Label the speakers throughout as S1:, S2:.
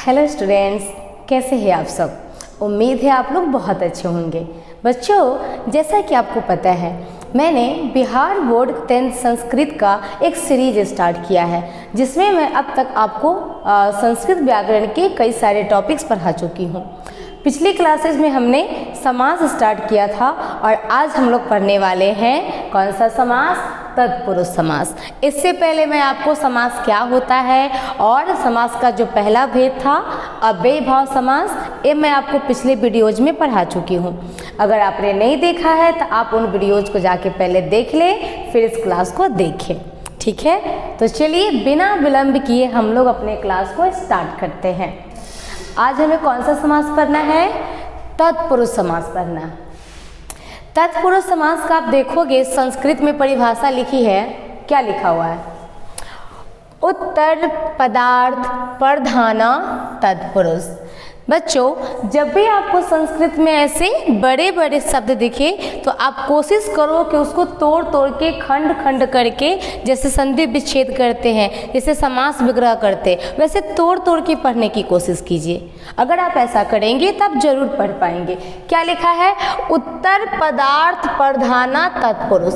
S1: Hello students, कैसे हैं आप सब। उम्मीद है आप लोग बहुत अच्छे होंगे। बच्चों, जैसा कि आपको पता है, मैंने बिहार बोर्ड 10th संस्कृत का एक सीरीज स्टार्ट किया है, जिसमें मैं अब तक आपको संस्कृत व्याकरण के कई सारे टॉपिक्स पढ़ा चुकी हूँ। पिछली क्लासेस में हमने समास स्टार्ट किया था और आज हम लोग पढ़ने वाले हैं कौन सा समास, तत्पुरुष समास। इससे पहले मैं आपको समास क्या होता है और समास का जो पहला भेद था अव्ययी भाव समास, ये मैं आपको पिछले वीडियोज में पढ़ा चुकी हूँ। अगर आपने नहीं देखा है तो आप उन वीडियोज को जाके पहले देख लें, फिर इस क्लास को देखें, ठीक है। तो चलिए बिना विलंब किए हम लोग अपने क्लास को स्टार्ट करते हैं। आज हमें कौन सा समास पढ़ना है, तत्पुरुष समास पढ़ना है। तत्पुरुष समास का आप देखोगे संस्कृत में परिभाषा लिखी है, क्या लिखा हुआ है, उत्तर पदार्थ प्रधाना तत्पुरुष। बच्चों, जब भी आपको संस्कृत में ऐसे बड़े बड़े शब्द दिखे तो आप कोशिश करो कि उसको तोड़ तोड़ के खंड खंड करके, जैसे संधि विच्छेद करते हैं, जैसे समास विग्रह करते, वैसे तोड़ तोड़ के पढ़ने की कोशिश कीजिए। अगर आप ऐसा करेंगे तब जरूर पढ़ पाएंगे। क्या लिखा है, उत्तर पदार्थ प्रधाना तत्पुरुष,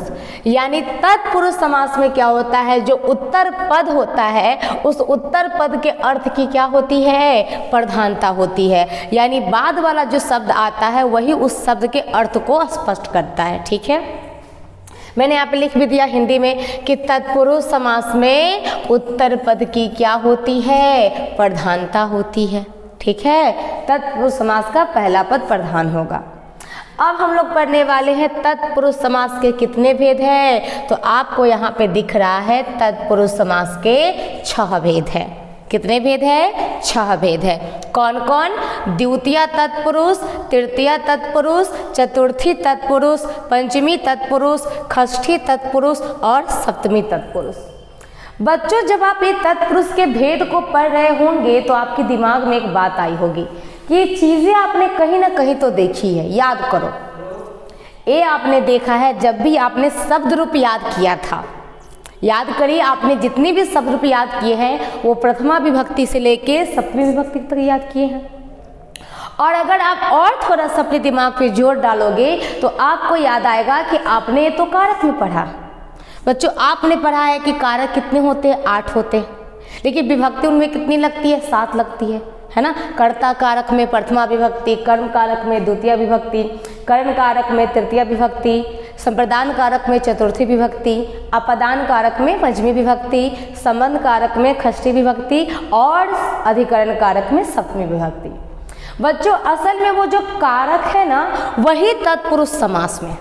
S1: यानी तत्पुरुष समास में क्या होता है, जो उत्तर पद होता है उस उत्तर पद के अर्थ की क्या होती है, प्रधानता होती है। यानी बाद वाला जो शब्द आता है वही उस शब्द के अर्थ को स्पष्ट करता है, ठीक है। मैंने यहाँ पे लिख भी दिया हिंदी में कि तत्पुरुष समास में उत्तर पद की क्या होती है, प्रधानता होती है, ठीक है। तत्पुरुष समास का पहला पद प्रधान होगा। अब हम लोग पढ़ने वाले हैं तत्पुरुष समास के कितने भेद हैं, तो आपको यहाँ पे दिख रहा है तत्पुरुष समास के 6 भेद हैं। कितने भेद है, 6 भेद है। कौन कौन, द्वितीय तत्पुरुष, तृतीय तत्पुरुष, चतुर्थी तत्पुरुष, पंचमी तत्पुरुष, षष्ठी तत्पुरुष और सप्तमी तत्पुरुष। बच्चों, जब आप ये तत्पुरुष के भेद को पढ़ रहे होंगे तो आपके दिमाग में एक बात आई होगी कि ये चीज़ें आपने कहीं ना कहीं तो देखी है, याद करो। ये आपने देखा है जब भी आपने शब्द रूप याद किया था। याद करिए, आपने जितनी भी शब्द रूप याद किए हैं वो प्रथमा विभक्ति से लेके सप्तमी विभक्ति तक याद किए हैं। और अगर आप और थोड़ा सा अपने दिमाग पे जोर डालोगे तो आपको याद आएगा कि आपने तो कारक में पढ़ा। बच्चों, आपने पढ़ा है कि कारक कितने होते हैं, 8 होते हैं, लेकिन विभक्ति उनमें कितनी लगती है, 7 लगती है ना। कर्ता कारक में प्रथमा विभक्ति, कर्म कारक में द्वितीय विभक्ति, करण कारक में तृतीय विभक्ति, संप्रदान कारक में चतुर्थी विभक्ति, अपदान कारक में पंचमी विभक्ति, संबंध कारक में षष्ठी विभक्ति और अधिकरण कारक में सप्तमी विभक्ति। बच्चों, असल में वो जो कारक है ना, वही तत्पुरुष समास में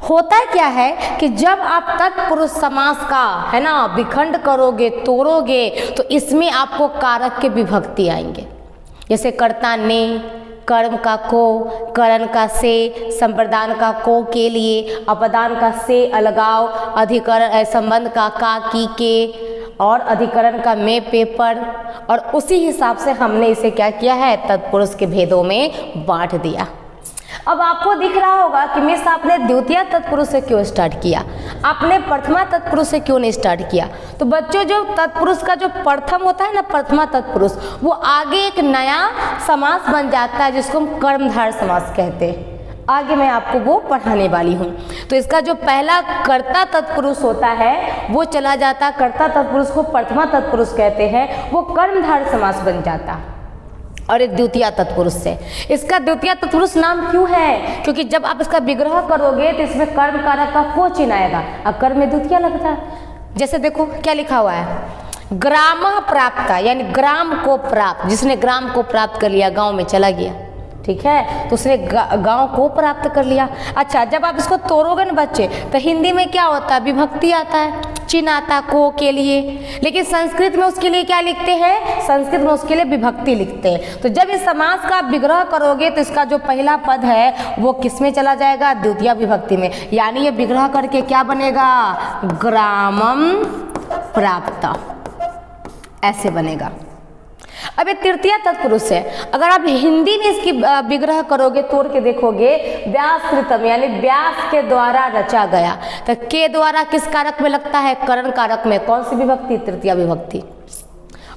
S1: होता क्या है कि जब आप तत्पुरुष समास का है ना विखंड करोगे, तोड़ोगे, तो इसमें आपको कारक के विभक्ति आएंगे। जैसे कर्ता ने, कर्म का को, करण का से, संप्रदान का को के लिए, अपदान का से अलगाव, अधिकरण संबंध का की के और अधिकरण का में पेपर। और उसी हिसाब से हमने इसे क्या किया है, तत्पुरुष के भेदों में बांट दिया। अब आपको दिख रहा होगा कि मिस आपने द्वितीय तत्पुरुष से क्यों स्टार्ट किया, आपने प्रथमा तत्पुरुष से क्यों नहीं स्टार्ट किया। तो बच्चों, जो तत्पुरुष का जो प्रथम होता है ना, प्रथमा तत्पुरुष, वो आगे एक नया समास बन जाता है जिसको हम कर्मधारय समास कहते हैं। आगे मैं आपको वो पढ़ाने वाली हूँ। तो इसका जो पहला कर्ता तत्पुरुष होता है वो चला जाता, कर्ता तत्पुरुष को प्रथमा तत्पुरुष कहते हैं, वो कर्मधारय समास बन जाता। और एक द्वितीय तत्पुरुष से, इसका द्वितीय तत्पुरुष नाम क्यों है, क्योंकि जब आप इसका विग्रह करोगे तो इसमें कर्म कारक का को चिन्ह आएगा और कर्म में द्वितीय लगता है। जैसे देखो क्या लिखा हुआ है, ग्राम प्राप्त, यानी ग्राम को प्राप्त, जिसने ग्राम को प्राप्त कर लिया, गांव में चला गया, ठीक है, तो उसने गांव को प्राप्त कर लिया। अच्छा, जब आप इसको तोड़ोगे ना बच्चे, तो हिंदी में क्या होता है, विभक्ति आता है, चिन्ह आता को के लिए, लेकिन संस्कृत में उसके लिए क्या लिखते हैं, संस्कृत में उसके लिए विभक्ति लिखते हैं। तो जब इस समास का विग्रह करोगे तो इसका जो पहला पद है वो किस में चला जाएगा, द्वितीय विभक्ति में, यानी ये विग्रह करके क्या बनेगा, ग्रामम प्राप्त, ऐसे बनेगा। अब ये तृतीय तत्पुरुष है, अगर आप हिंदी में इसकी विग्रह करोगे, तोड़ के देखोगे, व्यासकृतम, यानी व्यास के द्वारा रचा गया, तो के द्वारा किस कारक में लगता है, करण कारक में। कौन सी विभक्ति, तृतीय विभक्ति।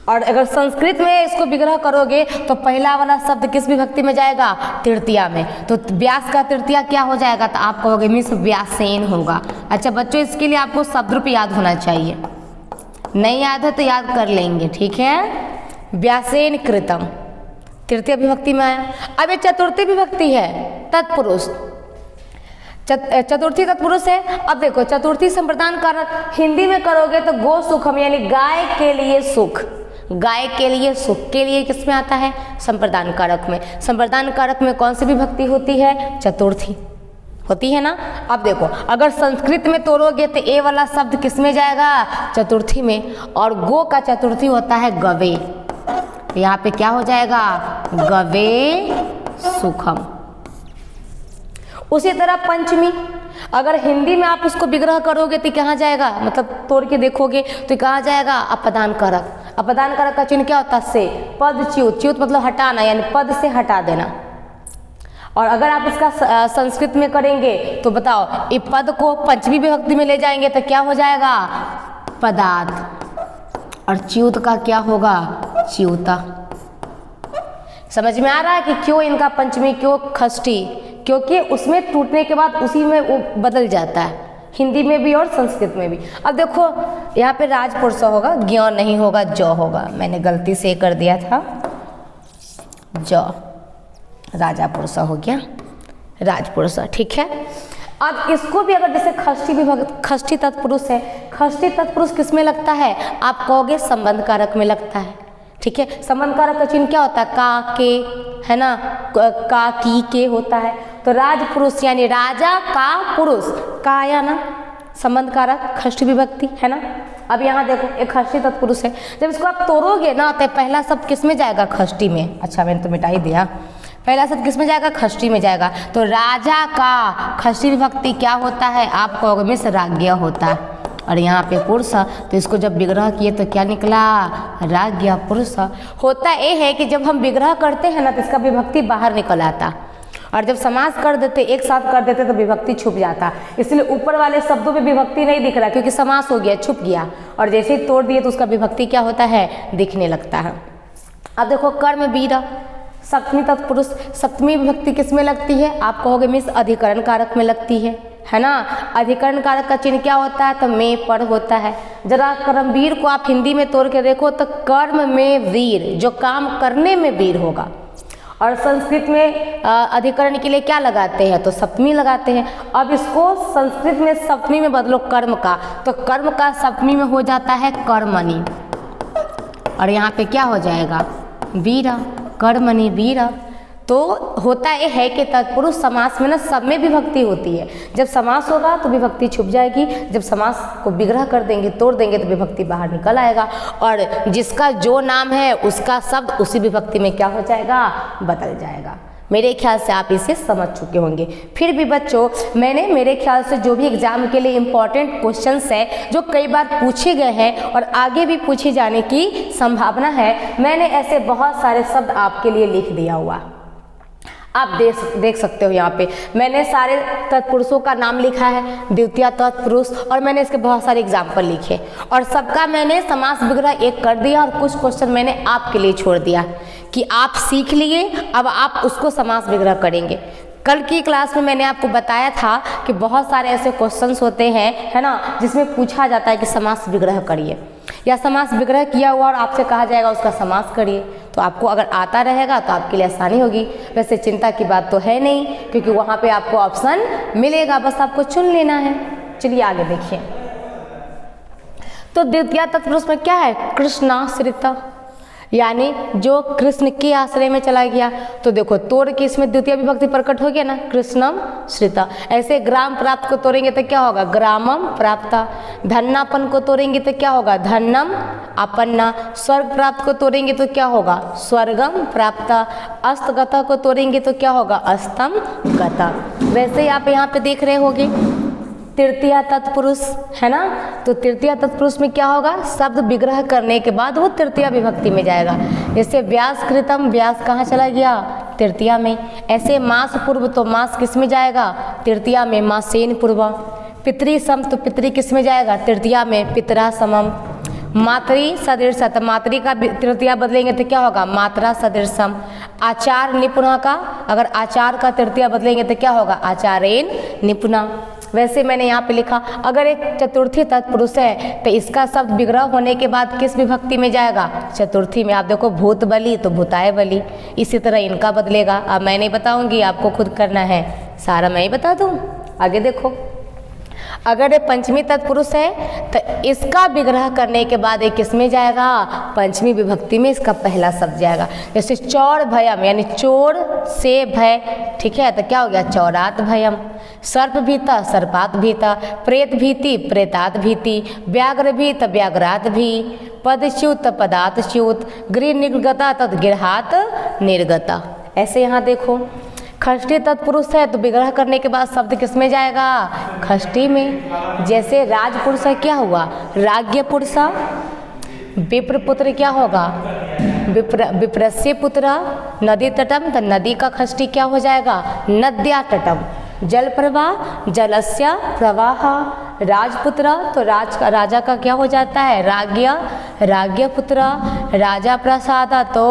S1: और अगर संस्कृत में इसको विग्रह करोगे तो पहला वाला शब्द किस विभक्ति में जाएगा? तृतीया में। तो व्यास का तृतीया क्या हो जाएगा? तो आप कहोगे मिस व्यासेन होगा। अच्छा बच्चों, इसके लिए आपको शब्द रूप याद होना चाहिए, नहीं याद है तो याद कर लेंगे, ठीक है। व्यासेन कृतम तृतीय विभक्ति में आया। अब ये चतुर्थी विभक्ति है, तत्पुरुष, चतुर्थी तत्पुरुष है। अब देखो चतुर्थी संप्रदान कारक हिंदी में करोगे तो गो सुखम यानी गाय के लिए सुख, गाय के लिए सुख के लिए किस में आता है? संप्रदान कारक में। संप्रदान कारक में कौन सी विभक्ति होती है? चतुर्थी होती है ना। अब देखो अगर संस्कृत में तोड़ोगे तो ए वाला शब्द किस में जाएगा? चतुर्थी में। और गो का चतुर्थी होता है गवे, यहाँ पे क्या हो जाएगा? गवे सुखम। उसी तरह पंचमी, अगर हिंदी में आप उसको विग्रह करोगे तो कहाँ जाएगा? मतलब तोड़ के देखोगे तो कहाँ जाएगा? अपदान कारक। अपदान कारक का चिन्ह क्या होता है? से। पद च्युत, च्युत मतलब हटाना यानी पद से हटा देना। और अगर आप इसका संस्कृत में करेंगे तो बताओ, इस पद को पंचमी विभक्ति में ले जाएंगे तो क्या हो जाएगा? पदार्थ। और च्युत का क्या होगा? च्युता। समझ में आ रहा है कि क्यों इनका पंचमी, क्यों षष्ठी? क्योंकि उसमें टूटने के बाद उसी में वो बदल जाता है, हिंदी में भी और संस्कृत में भी। अब देखो यहाँ पे राजपुरुष होगा, ज्ञ नहीं होगा, ज होगा। मैंने गलती से कर दिया था, ज राजा पुरुष हो गया, राजपुरुष, ठीक है। अब इसको भी अगर जैसे षष्ठी तत्पुरुष है, षष्ठी तत्पुरुष किस में लगता है? आप कहोगे संबंध कारक में लगता है, ठीक है। संबंध कारक का चिन्ह क्या होता है? का के, है ना, का की के होता है। तो राजपुरुष यानी राजा का पुरुष, का आया ना संबंध कारक, षष्ठी विभक्ति, है ना। अब यहाँ देखो एक षष्ठी तत्पुरुष है, जब इसको आप तोड़ोगे ना तो पहला शब्द किस में जाएगा? षष्ठी में। अच्छा मैंने तो मिटा ही दिया, पहला शब्द किस में जाएगा? षष्ठी में जाएगा। तो राजा का षष्ठी विभक्ति क्या होता है? आप कहोगे मिस राज्ञ होता है। और यहाँ पे पुरुष, तो इसको जब विग्रह किए तो क्या निकला? राज्ञ पुरुष। होता ये है कि जब हम विग्रह करते हैं ना तो इसका विभक्ति बाहर निकल आता, और जब समास कर देते, एक साथ कर देते तो विभक्ति छुप जाता। इसलिए ऊपर वाले शब्दों में विभक्ति नहीं दिख रहा क्योंकि समास हो गया, छुप गया। और जैसे ही तोड़ दिए तो उसका विभक्ति क्या होता है? दिखने लगता है। अब देखो कर्म वीर सप्तमी तत्पुरुष, सप्तमी विभक्ति किस में लगती है? आप कहोगे मिस अधिकरण कारक में लगती है ना। अधिकरण कारक का चिन्ह क्या होता है? तो में पर होता है। जरा कर्मवीर को आप हिंदी में तोड़ के देखो तो कर्म में वीर, जो काम करने में वीर होगा। और संस्कृत में अधिकरण के लिए क्या लगाते हैं? तो सप्तमी लगाते हैं। अब इसको संस्कृत में सप्तमी में बदलो कर्म का, तो कर्म का सप्तमी में हो जाता है कर्मणि। और यहाँ पे क्या हो जाएगा? वीरा, कर्मणि वीरा। तो होता ये है कि तत्पुरुष समास में ना सब में विभक्ति होती है। जब समास होगा तो विभक्ति छुप जाएगी, जब समास को विग्रह कर देंगे, तोड़ देंगे तो विभक्ति बाहर निकल आएगा। और जिसका जो नाम है उसका शब्द उसी विभक्ति में क्या हो जाएगा? बदल जाएगा। मेरे ख्याल से आप इसे समझ चुके होंगे। फिर भी बच्चों, मैंने मेरे ख्याल से जो भी एग्जाम के लिए इम्पॉर्टेंट क्वेश्चंस है जो कई बार पूछे गए हैं और आगे भी पूछे जाने की संभावना है, मैंने ऐसे बहुत सारे शब्द आपके लिए लिख दिया हुआ। आप देख सकते हो यहाँ पे मैंने सारे तत्पुरुषों का नाम लिखा है, द्वितीय तत्पुरुष, और मैंने इसके बहुत सारे एग्जाम्पल लिखे और सबका मैंने समास विग्रह एक कर दिया और कुछ क्वेश्चन मैंने आपके लिए छोड़ दिया कि आप सीख लिए, अब आप उसको समास विग्रह करेंगे। कल की क्लास में मैंने आपको बताया था कि बहुत सारे ऐसे क्वेश्चंस होते हैं, है ना, जिसमें पूछा जाता है कि समास विग्रह करिए या समास विग्रह किया हुआ और आपसे कहा जाएगा उसका समास करिए। तो आपको अगर आता रहेगा तो आपके लिए आसानी होगी। वैसे चिंता की बात तो है नहीं क्योंकि वहाँ पे आपको ऑप्शन मिलेगा, बस आपको चुन लेना है। चलिए आगे देखिए। तो द्वितीय तत्पुरुष में क्या है? कृष्णाश्रित, यानी जो कृष्ण के आश्रय में चला गया। तो देखो तोड़ के इसमें द्वितीय विभक्ति प्रकट हो गया ना, कृष्णम श्रिता। ऐसे ग्राम प्राप्त को तोड़ेंगे तो क्या होगा? ग्रामम प्राप्ता। धन्नापन को तोड़ेंगे तो क्या होगा? धन्नम अपन्ना। स्वर्ग प्राप्त को तोड़ेंगे तो क्या होगा? स्वर्गम प्राप्ता। अस्तगता को तोड़ेंगे तो क्या होगा? अस्तम गता। वैसे ही आप यहाँ पे देख रहे होगे तृतीय तत्पुरुष, है ना। तो तृतीय तत्पुरुष में क्या होगा? शब्द विग्रह करने के बाद वो तृतीय विभक्ति में जाएगा। जैसे व्यास कृतम, व्यास कहाँ चला गया? तृतीया में। ऐसे मास पूर्व, तो मास किस में जाएगा? तृतीया में। मासेन पूर्व। पितृ सम, तो पितृ किस में जाएगा? तृतीया में। पितरा समम। मातृ सदृश, तो मातृ का तृतीया बदलेंगे तो क्या होगा? मात्रा सदृशम। आचार निपुणा का, अगर आचार का तृतीया बदलेंगे तो क्या होगा? आचारेन निपुणा। वैसे मैंने यहाँ पे लिखा, अगर एक चतुर्थी तत्पुरुष है तो इसका शब्द विग्रह होने के बाद किस विभक्ति में जाएगा? चतुर्थी में। आप देखो भूत बलि तो भूताय बलि, इसी तरह इनका बदलेगा। अब मैं नहीं बताऊंगी, आपको खुद करना है, सारा मैं ही बता दूं। आगे देखो, अगर ये पंचमी तत्पुरुष है तो इसका विग्रह करने के बाद ये किस में जाएगा? पंचमी विभक्ति में इसका पहला शब्द जाएगा। जैसे चौर भयम, यानी चोर से भय, ठीक है, तो क्या हो गया? चौरात भयम। सर्प भीता सर्पात भीता, प्रेत भीति प्रेतात भीति, व्याघ्र भीत व्याघ्रात भी, पदच्युत पदात च्युत, गृह निर्गता तद गृहात निर्गता। ऐसे यहाँ देखो, खष्टी तत्पुरुष है तो विग्रह करने के बाद शब्द किस में जाएगा? खष्टी में। जैसे राजपुरुष है, क्या हुआ? राज्य पुरुषा। विप्र पुत्र क्या होगा? विप्रस्य पुत्र। नदी तटम, तो नदी का खष्टी क्या हो जाएगा? नद्या तटम। जल प्रवाह, जलस्य प्रवाह। राजपुत्र, तो राजा का क्या हो जाता है? राज्ञ, राज्ञ पुत्र। राजा प्रसाद, तो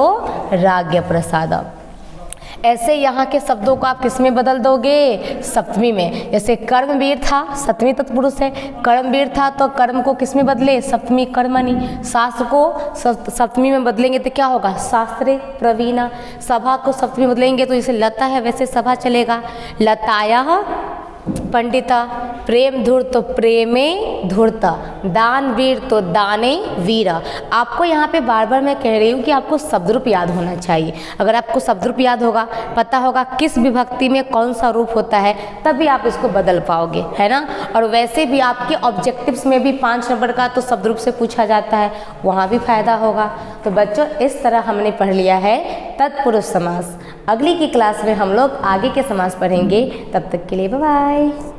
S1: राज्ञ प्रसाद। ऐसे यहाँ के शब्दों को आप किस में बदल दोगे? सप्तमी में। जैसे कर्मवीर था, सप्तमी तत्पुरुष है, कर्मवीर था तो कर्म को किस में बदले? सप्तमी कर्मणि। शास्त्र को सप्तमी में बदलेंगे तो क्या होगा? शास्त्रे प्रवीणा। सभा को सप्तमी में बदलेंगे तो जैसे लता है वैसे सभा चलेगा। लताया पंडिता। प्रेम धूर्त तो प्रेमे धूर्ता। दान वीर तो दाने वीरा। आपको यहाँ पे बार बार मैं कह रही हूँ कि आपको शब्द रूप याद होना चाहिए। अगर आपको शब्द रूप याद होगा, पता होगा किस विभक्ति में कौन सा रूप होता है, तभी आप इसको बदल पाओगे, है ना। और वैसे भी आपके ऑब्जेक्टिव्स में भी 5 नंबर का तो शब्द रूप से पूछा जाता है, वहाँ भी फायदा होगा। तो बच्चों, इस तरह हमने पढ़ लिया है तत्पुरुष समास। अगली की क्लास में हम लोग आगे के समास पढ़ेंगे। तब तक के लिए बाय बाय।